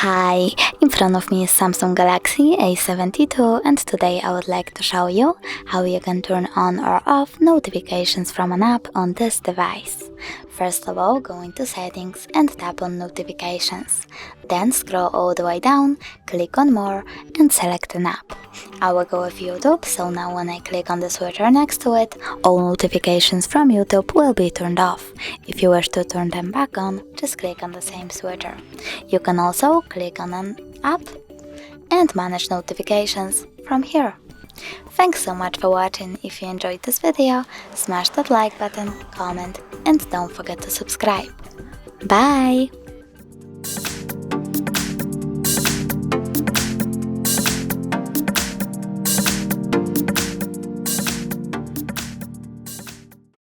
Hi, in front of me is Samsung Galaxy A72 and today I would like to show you how you can turn on or off notifications from an app on this device. First of all, go into Settings and tap on Notifications. Then scroll all the way down, click on More and select an app. I will go with YouTube, so now when I click on the switcher next to it, all notifications from YouTube will be turned off. If you wish to turn them back on, just click on the same switcher. You can also click on an app and manage notifications from here. Thanks so much for watching. If you enjoyed this video, smash that like button, comment, and don't forget to subscribe. Bye!